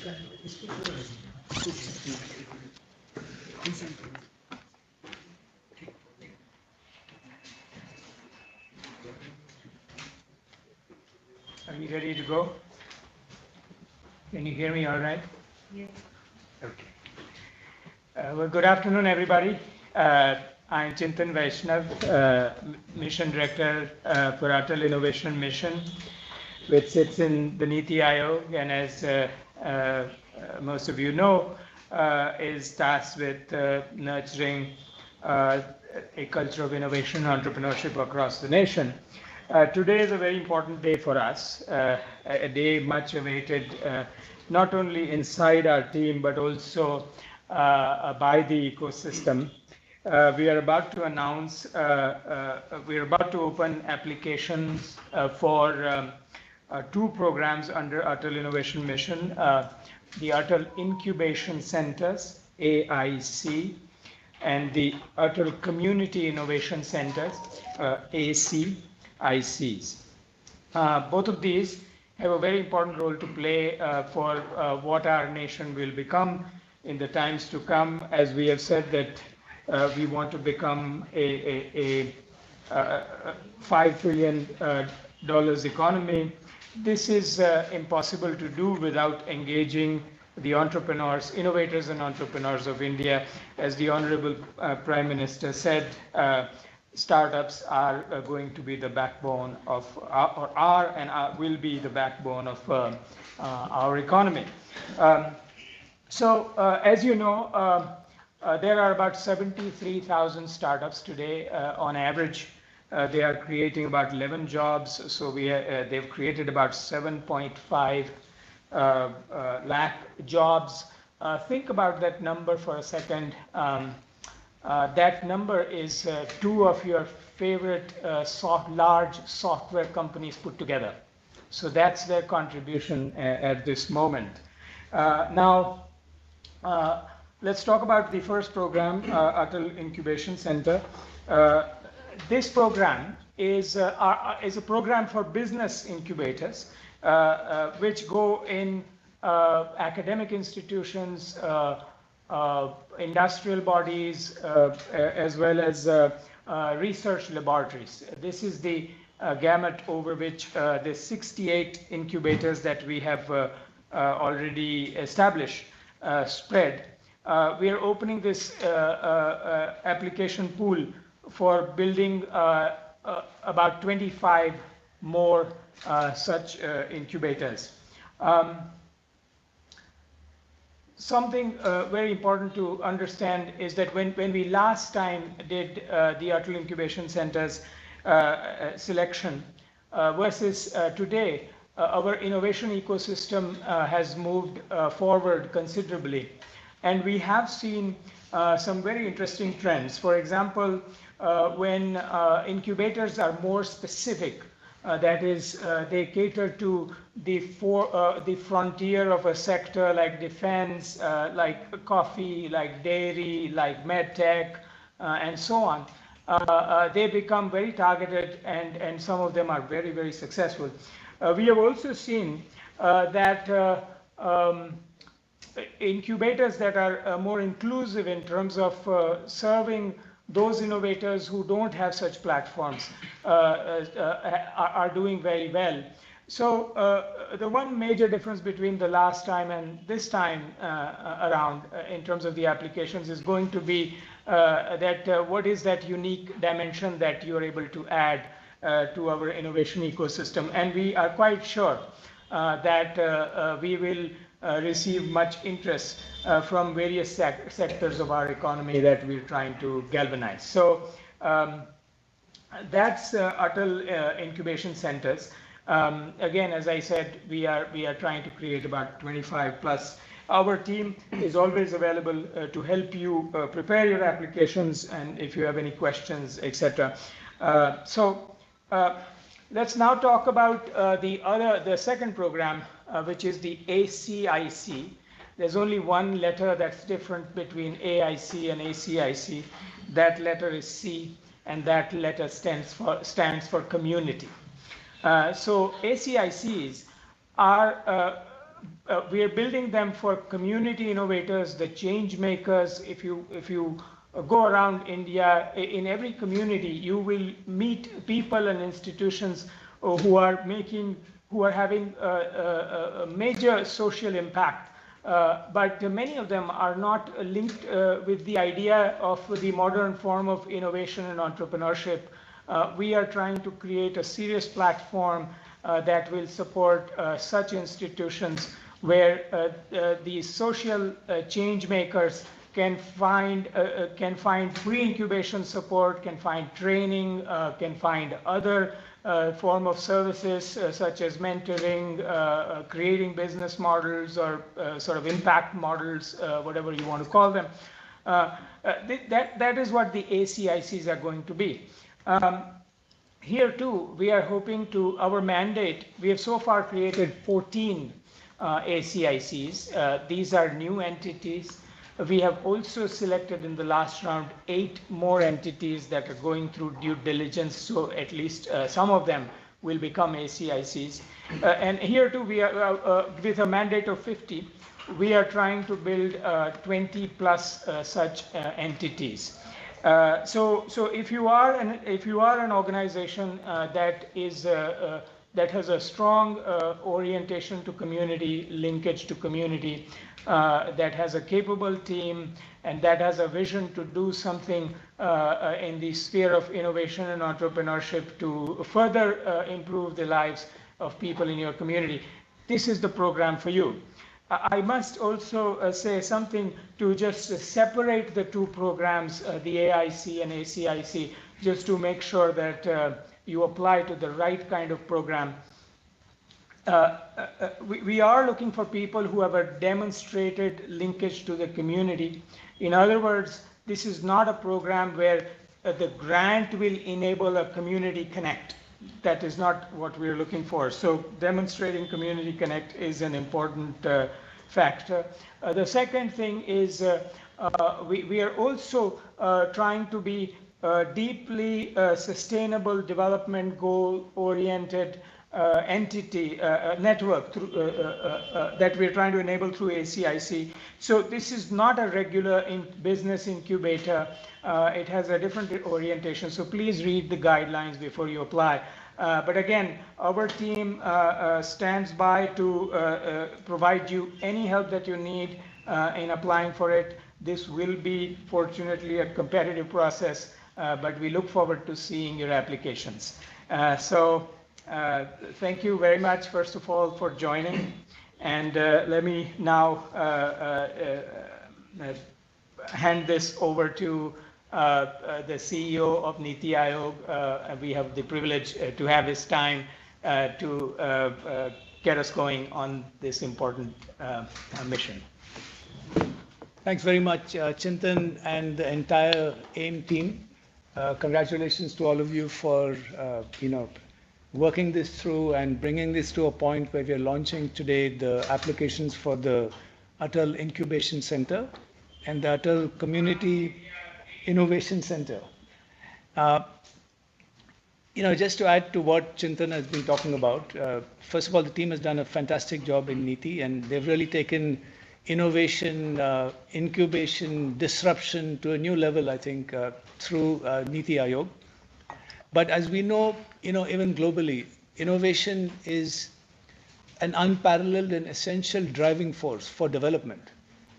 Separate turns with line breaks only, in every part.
Are we ready to go? Can you hear me all right?
Yes.
Okay. Well, good afternoon, everybody. I'm Chintan Vaishnav, Mission Director for Atal Innovation Mission, which sits in the Niti Aayog, and as most of you know, is tasked with nurturing a culture of innovation and entrepreneurship across the nation. Today is a very important day for us, a day much awaited, not only inside our team, but also by the ecosystem. We are about to announce, we are about to open applications for two programs under Atal Innovation Mission, the Atal Incubation Centers, AIC, and the Atal Community Innovation Centers, ACICs. Both of these have a very important role to play for what our nation will become in the times to come, as we have said that we want to become a $5 trillion economy. This is impossible to do without engaging the entrepreneurs, innovators and entrepreneurs of India. As the Honorable Prime Minister said, startups are going to be the backbone of, will be the backbone of our economy. As you know, there are about 73,000 startups today. On average, they are creating about 11 jobs. So they've created about 7.5 lakh jobs. Think about that number for a second. That number is two of your favorite large software companies put together. So that's their contribution at this moment. Now, let's talk about the first program, Atal Incubation Center. This program is a program for business incubators, which go in academic institutions, industrial bodies, as well as research laboratories. This is the gamut over which the 68 incubators that we have already established spread. We are opening this application pool for building about 25 more such incubators. Something very important to understand is that when we last time did the Atal Incubation Centers selection versus today, our innovation ecosystem has moved forward considerably. And we have seen some very interesting trends. For example, when incubators are more specific, that is, they cater to the frontier of a sector like defense, like coffee, like dairy, like medtech, and so on. They become very targeted, and some of them are very, very successful. We have also seen that incubators that are more inclusive in terms of serving those innovators who don't have such platforms are doing very well. So the one major difference between the last time and this time around in terms of the applications is going to be that what is that unique dimension that you're able to add to our innovation ecosystem. And we are quite sure that we will receive much interest from various sectors of our economy that we're trying to galvanize. So that's Atal Incubation Centers. Again, as I said, we are trying to create about 25 plus. Our team is always available to help you prepare your applications, and if you have any questions, etc. Let's now talk about the second program, which is the ACIC. There's only one letter that's different between AIC and ACIC. That letter is C, and that letter stands for community. So ACICs are we are building them for community innovators, the change makers. If you go around India, in every community, you will meet people and institutions who are having a major social impact. But many of them are not linked with the idea of the modern form of innovation and entrepreneurship. We are trying to create a serious platform that will support such institutions where the social change makers can find pre-incubation support, can find training, can find other form of services such as mentoring, creating business models or sort of impact models, whatever you want to call them. That is what the ACICs are going to be. Here too, we are hoping to, our mandate, we have so far created 14 ACICs. These are new entities. We have also selected in the last round 8 more entities that are going through due diligence, so at least some of them will become ACICs. And here too, we are, with a mandate of 50, we are trying to build 20 plus such entities. So if you are an organization that has a strong orientation to community, linkage to community, that has a capable team, and that has a vision to do something in the sphere of innovation and entrepreneurship to further improve the lives of people in your community, this is the program for you. I must also say something to just separate the two programs, the AIC and ACIC, just to make sure that you apply to the right kind of program. We are looking for people who have a demonstrated linkage to the community. In other words, this is not a program where the grant will enable a community connect. That is not what we're looking for. So demonstrating community connect is an important factor. The second thing is we are also trying to be deeply sustainable development goal oriented entity network that we're trying to enable through ACIC. So this is not a regular business incubator. It has a different orientation. So please read the guidelines before you apply. But again, our team stands by to provide you any help that you need in applying for it. This will be, fortunately, a competitive process, but we look forward to seeing your applications. Thank you very much, first of all, for joining. And let me now hand this over to the CEO of NITI Aayog. We have the privilege to have his time to get us going on this important mission.
Thanks very much, Chintan and the entire AIM team. Congratulations to all of you for working this through and bringing this to a point where we are launching today the applications for the Atal Incubation Center and the Atal Community Innovation Center. Just to add to what Chintan has been talking about, first of all, the team has done a fantastic job in NITI, and they've really taken innovation, incubation, disruption to a new level, I think, through NITI Aayog. But as we know, even globally, innovation is an unparalleled and essential driving force for development.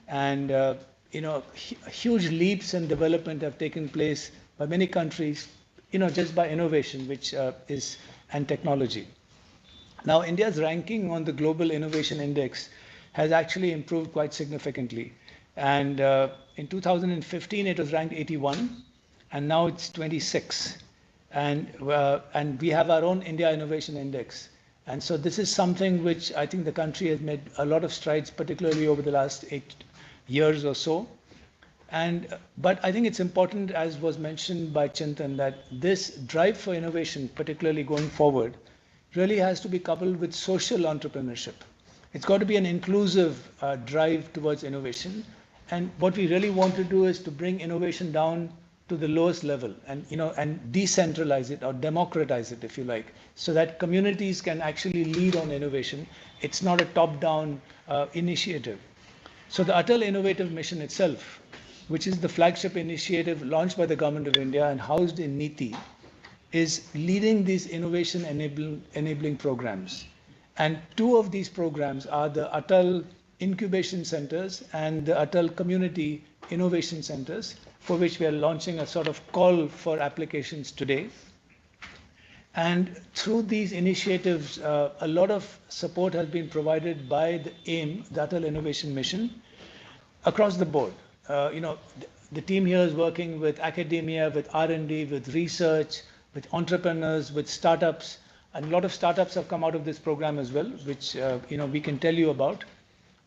And huge leaps in development have taken place by many countries, just by innovation, which is and technology. Now, India's ranking on the Global Innovation Index has actually improved quite significantly. And in 2015, it was ranked 81, and now it's 26. And we have our own India Innovation Index. And so this is something which I think the country has made a lot of strides, particularly over the last 8 years or so. But I think it's important, as was mentioned by Chintan, that this drive for innovation, particularly going forward, really has to be coupled with social entrepreneurship. It's got to be an inclusive drive towards innovation. And what we really want to do is to bring innovation down to the lowest level, and and decentralize it or democratize it, if you like, so that communities can actually lead on innovation. It's not a top-down initiative. So the Atal Innovative Mission itself, which is the flagship initiative launched by the Government of India and housed in NITI, is leading these innovation enabling programs. And two of these programs are the Atal Incubation Centers and the Atal Community Innovation Centers, for which we are launching a sort of call for applications today. And through these initiatives, a lot of support has been provided by the AIM, the Atal Innovation Mission, across the board. The team here is working with academia, with R&D, with research, with entrepreneurs, with startups. And a lot of startups have come out of this program as well, which we can tell you about.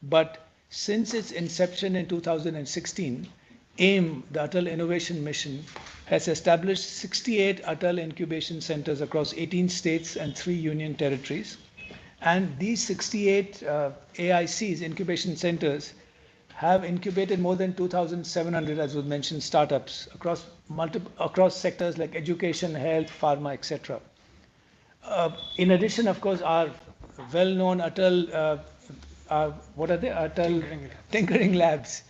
But since its inception in 2016, AIM, the Atal Innovation Mission, has established 68 Atal incubation centers across 18 states and 3 union territories. And these 68 AICs, incubation centers, have incubated more than 2,700, as was mentioned, startups across sectors like education, health, pharma, etc. In addition, of course, our well-known Atal, what are they? Atal Tinkering Labs.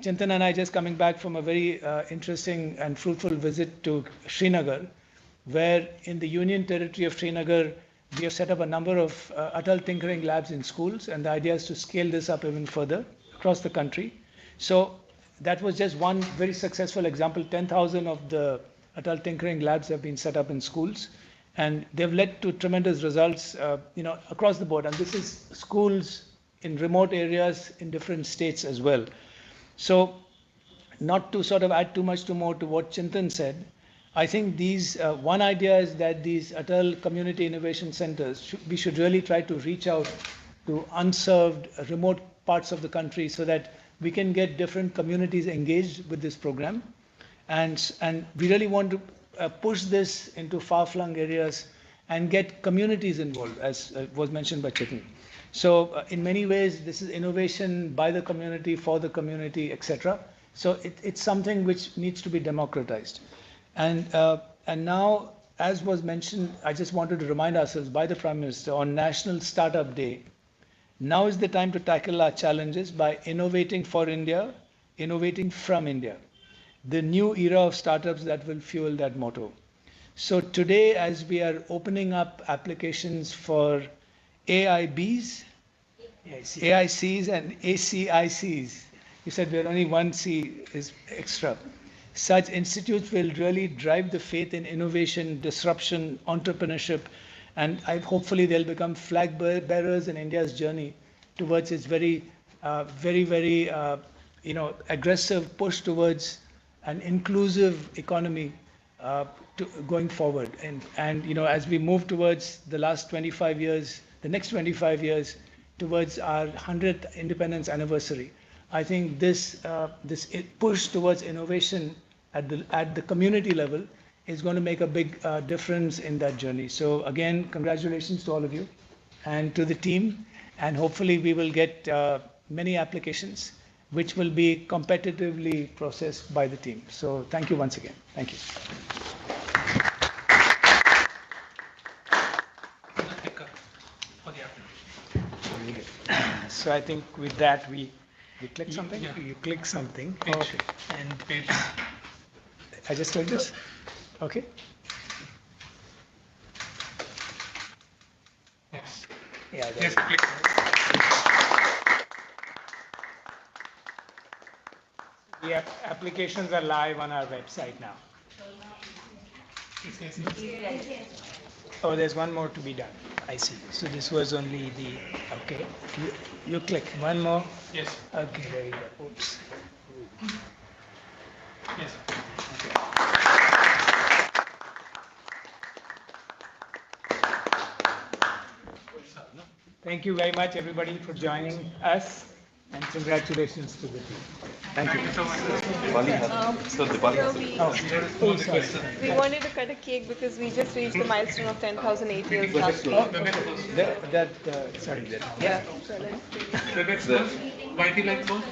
Chintan and I just coming back from a very interesting and fruitful visit to Srinagar, where in the Union Territory of Srinagar, we have set up a number of Atal Tinkering Labs in schools, and the idea is to scale this up even further across the country. So that was just one very successful example. 10,000 of the Atal Tinkering Labs have been set up in schools, and they've led to tremendous results across the board. And this is schools in remote areas in different states as well. So not to sort of add too much more to what Chintan said, I think these, one idea is that these Atal Community Innovation Centers, we should really try to reach out to unserved, remote parts of the country so that we can get different communities engaged with this program. And we really want to push this into far-flung areas and get communities involved, as was mentioned by Chintan. So in many ways, this is innovation by the community, for the community, etc. So it's something which needs to be democratized. And now, as was mentioned, I just wanted to remind ourselves by the Prime Minister on National Startup Day, now is the time to tackle our challenges by innovating for India, innovating from India. The new era of startups that will fuel that motto. So today, as we are opening up applications for AIBs, AICs and ACICs. You said we're only one C is extra. Such institutes will really drive the faith in innovation, disruption, entrepreneurship, and hopefully they'll become flag bearers in India's journey towards its very aggressive push towards an inclusive economy going forward. And as we move towards the next 25 years towards our 100th independence anniversary, I think this push towards innovation at the community level is going to make a big difference in that journey. So again, congratulations to all of you and to the team, and hopefully we will get many applications which will be competitively processed by the team. So thank you once again. Thank you.
So I think with that we click something. Yeah. You click something. Okay. And page.
I just click this. Okay.
Yes.
Yeah.
Yes. Click. The applications are live on our website now. Oh, there's one more to be done. I see. So this was only the, okay. You click. One more?
Yes.
Okay, there you go. Oops.
Yes.
Okay. Thank you very much, everybody, for joining us, and congratulations to the team. Thank you.
Thank you so much.
Oh, sorry.
We wanted to cut a cake because we just reached the milestone of 10,008 years last week.
Sorry.
Yeah.
The next one, YT like phone?